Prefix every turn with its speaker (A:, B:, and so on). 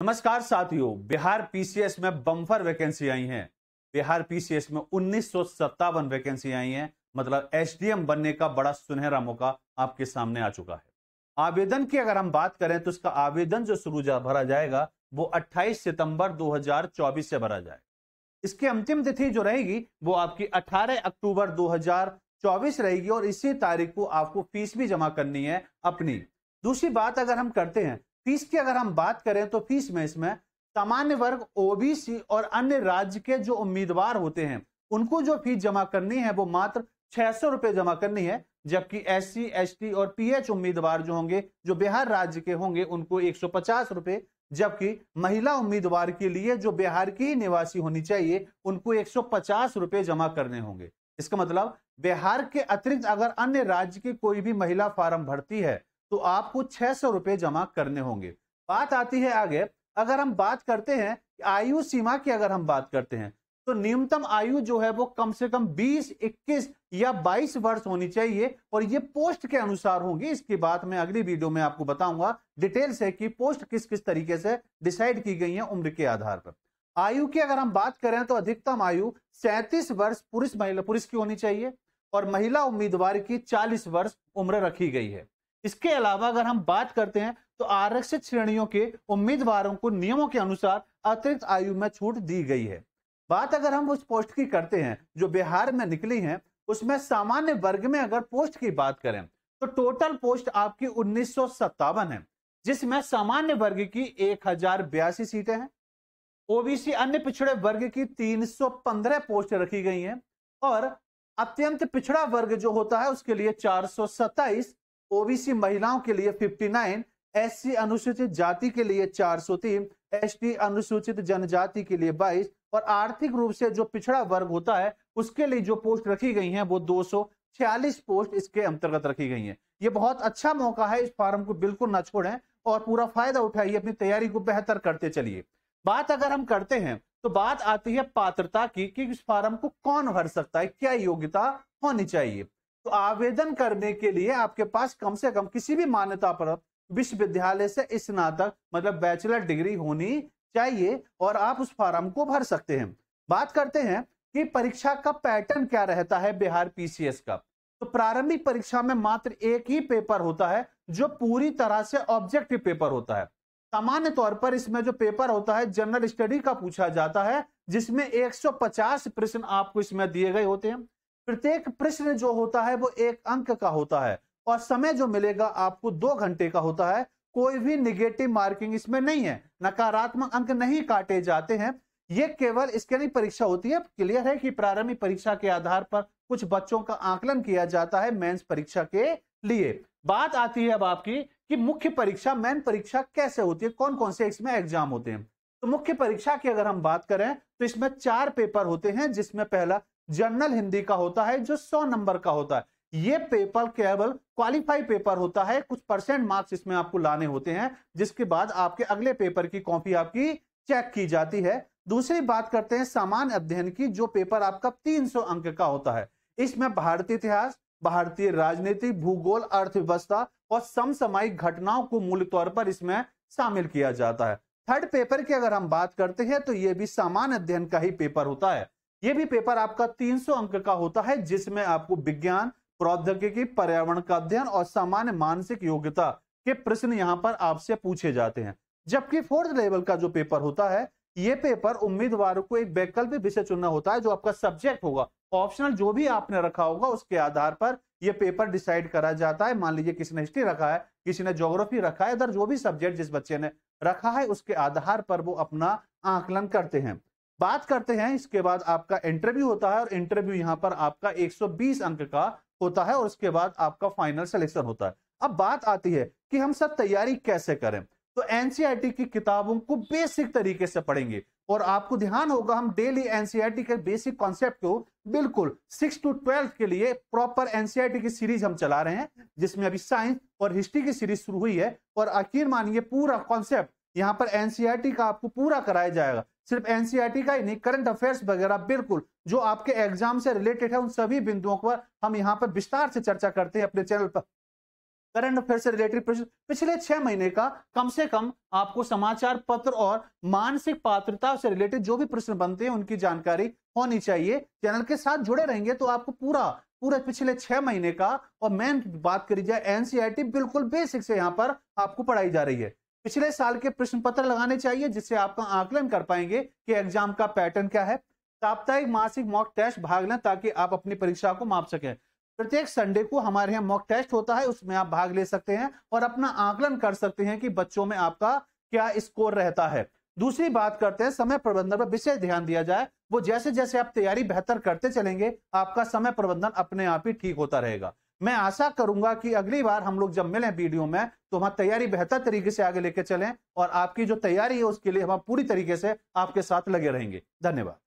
A: नमस्कार साथियों, बिहार पीसीएस में बम्पर वैकेंसी आई हैं। बिहार पीसीएस में 1957 वैकेंसी आई हैं। मतलब एसडीएम बनने का बड़ा सुनहरा मौका आपके सामने आ चुका है। आवेदन की अगर हम बात करें तो इसका आवेदन जो भरा जाएगा वो 28 सितंबर 2024 से भरा जाएगा। इसकी अंतिम तिथि जो रहेगी वो आपकी 18 अक्टूबर 2024 रहेगी और इसी तारीख को आपको फीस भी जमा करनी है अपनी। दूसरी बात अगर हम करते हैं फीस की, अगर हम बात करें तो फीस में इसमें सामान्य वर्ग, ओबीसी और अन्य राज्य के जो उम्मीदवार होते हैं उनको जो फीस जमा करनी है वो मात्र 600 रुपए जमा करनी है। जबकि एससी, एसटी और पीएच उम्मीदवार जो होंगे, जो बिहार राज्य के होंगे, उनको 150 रुपए। जबकि महिला उम्मीदवार के लिए जो बिहार की निवासी होनी चाहिए उनको 150 रुपए जमा करने होंगे। इसका मतलब बिहार के अतिरिक्त अगर अन्य राज्य की कोई भी महिला फार्म भरती है तो आपको 600 रुपए जमा करने होंगे। बात आती है आगे, अगर हम बात करते हैं आयु सीमा की, अगर हम बात करते हैं तो न्यूनतम आयु जो है वो कम से कम 20, 21 या 22 वर्ष होनी चाहिए और ये पोस्ट के अनुसार होंगी। इसकी बात मैं अगली वीडियो में आपको बताऊंगा डिटेल से कि पोस्ट किस किस तरीके से डिसाइड की गई है उम्र के आधार पर। आयु की अगर हम बात करें तो अधिकतम आयु 37 वर्ष पुरुष की होनी चाहिए और महिला उम्मीदवार की 40 वर्ष उम्र रखी गई है। इसके अलावा अगर हम बात करते हैं तो आरक्षित श्रेणियों के उम्मीदवारों को नियमों के अनुसार अतिरिक्त आयु में छूट दी गई है। बात अगर हम उस पोस्ट की करते हैं जो बिहार में निकली हैं, उसमें सामान्य वर्ग में अगर पोस्ट की बात करें तो टोटल पोस्ट आपकी 1957 है, जिसमें सामान्य वर्ग की 1082 सीटें हैं। ओबीसी अन्य पिछड़े वर्ग की 315 पोस्ट रखी गई हैं और अत्यंत पिछड़ा वर्ग जो होता है उसके लिए 427, ओबीसी महिलाओं के लिए 59, एससी अनुसूचित जाति के लिए 403, एसटी अनुसूचित जनजाति के लिए 22 और आर्थिक रूप से जो पिछड़ा वर्ग होता है उसके लिए जो पोस्ट रखी गई हैं वो 246 पोस्ट इसके अंतर्गत रखी गई हैं। ये बहुत अच्छा मौका है, इस फॉर्म को बिल्कुल ना छोड़ें और पूरा फायदा उठाइए, अपनी तैयारी को बेहतर करते चलिए। बात अगर हम करते हैं तो बात आती है पात्रता की कि इस फॉर्म को कौन भर सकता है, क्या योग्यता होनी चाहिए। तो आवेदन करने के लिए आपके पास कम से कम किसी भी मान्यता प्राप्त विश्वविद्यालय से स्नातक मतलब बैचलर डिग्री होनी चाहिए और आप उस फॉर्म को भर सकते हैं। बात करते हैं कि परीक्षा का पैटर्न क्या रहता है बिहार पीसीएस का। तो प्रारंभिक परीक्षा में मात्र एक ही पेपर होता है जो पूरी तरह से ऑब्जेक्टिव पेपर होता है। सामान्य तौर पर इसमें जो पेपर होता है जनरल स्टडी का पूछा जाता है, जिसमें 150 प्रश्न आपको इसमें दिए गए होते हैं। प्रत्येक प्रश्न जो होता है वो 1 अंक का होता है और समय जो मिलेगा आपको 2 घंटे का होता है। कोई भी निगेटिव मार्किंग इसमें नहीं है, नकारात्मक अंक नहीं काटे जाते हैं। ये केवल स्क्रीनिंग परीक्षा होती है। क्लियर है कि प्रारंभिक परीक्षा के आधार पर कुछ बच्चों का आकलन किया जाता है मेंस परीक्षा के लिए। बात आती है अब आपकी कि मुख्य परीक्षा, मेन परीक्षा कैसे होती है, कौन कौन से इसमें एग्जाम होते हैं। तो मुख्य परीक्षा की अगर हम बात करें तो इसमें 4 पेपर होते हैं, जिसमें पहला जनरल हिंदी का होता है जो 100 नंबर का होता है। ये पेपर केवल क्वालिफाई पेपर होता है, कुछ परसेंट मार्क्स इसमें आपको लाने होते हैं, जिसके बाद आपके अगले पेपर की कॉपी आपकी चेक की जाती है। दूसरी बात करते हैं सामान्य अध्ययन की, जो पेपर आपका 300 अंक का होता है। इसमें भारतीय इतिहास, भारतीय राजनीति, भूगोल, अर्थव्यवस्था और समसामयिक घटनाओं को मूल तौर पर इसमें शामिल किया जाता है। थर्ड पेपर की अगर हम बात करते हैं तो यह भी सामान्य अध्ययन का ही पेपर होता है। यह भी पेपर आपका 300 अंक का होता है, जिसमें आपको विज्ञान, प्रौद्योगिकी, पर्यावरण का अध्ययन और सामान्य मानसिक योग्यता के प्रश्न यहां पर आपसे पूछे जाते हैं। जबकि फोर्थ लेवल का जो पेपर होता है, यह पेपर उम्मीदवारों को एक वैकल्पिक विषय चुनना होता है, जो आपका सब्जेक्ट होगा, ऑप्शनल जो भी आपने रखा होगा उसके आधार पर यह पेपर डिसाइड करा जाता है। मान लीजिए किसी ने हिस्ट्री रखा है, किसी ने ज्योग्राफी रखा है, इधर जो भी सब्जेक्ट जिस बच्चे ने रखा है उसके आधार पर वो अपना आकलन करते हैं। बात करते हैं इसके बाद आपका इंटरव्यू होता है और इंटरव्यू यहां पर आपका 120 अंक का होता है और उसके बाद आपका फाइनल सिलेक्शन होता है। अब बात आती है कि हम सब तैयारी कैसे करें। तो एनसीईआरटी की किताबों को बेसिक तरीके से पढ़ेंगे और आपको ध्यान होगा हम डेली एनसीईआरटी के बेसिक कॉन्सेप्ट को बिल्कुल 6 to 12 के लिए प्रॉपर एनसीईआरटी की सीरीज हम चला रहे हैं, जिसमें अभी साइंस और हिस्ट्री की सीरीज शुरू हुई है और यकीन मानिए पूरा कॉन्सेप्ट यहां पर एनसीईआरटी का आपको पूरा कराया जाएगा। सिर्फ एनसीईआरटी का ही नहीं, करंट अफेयर्स वगैरह बिल्कुल जो आपके एग्जाम से रिलेटेड है उन सभी बिंदुओं पर हम यहां पर विस्तार से चर्चा करते हैं अपने चैनल पर। करंट अफेयर से रिलेटेड प्रश्न, पिछले 6 महीने का कम से कम आपको समाचार पत्र और मानसिक पात्रता से रिलेटेड जो भी प्रश्न बनते हैं उनकी जानकारी होनी चाहिए। चैनल के साथ जुड़े रहेंगे तो आपको पूरे पिछले 6 महीने का, और मेन बात करी जाए एनसीईआरटी बिल्कुल बेसिक से यहां पर आपको पढ़ाई जा रही है। पिछले साल के प्रश्न पत्र लगाने चाहिए जिससे आपका आकलन कर पाएंगे कि एग्जाम का पैटर्न क्या है। साप्ताहिक मासिक मॉक टेस्ट भाग लें ताकि आप अपनी परीक्षा को माप सकें। प्रत्येक संडे को हमारे यहाँ मॉक टेस्ट होता है, उसमें आप भाग ले सकते हैं और अपना आकलन कर सकते हैं कि बच्चों में आपका क्या स्कोर रहता है। दूसरी बात करते हैं समय प्रबंधन पर विशेष ध्यान दिया जाए। वो जैसे जैसे आप तैयारी बेहतर करते चलेंगे आपका समय प्रबंधन अपने आप ही ठीक होता रहेगा। मैं आशा करूंगा कि अगली बार हम लोग जब मिलें वीडियो में तो हम तैयारी बेहतर तरीके से आगे लेके चलें और आपकी जो तैयारी है उसके लिए हम पूरी तरीके से आपके साथ लगे रहेंगे। धन्यवाद।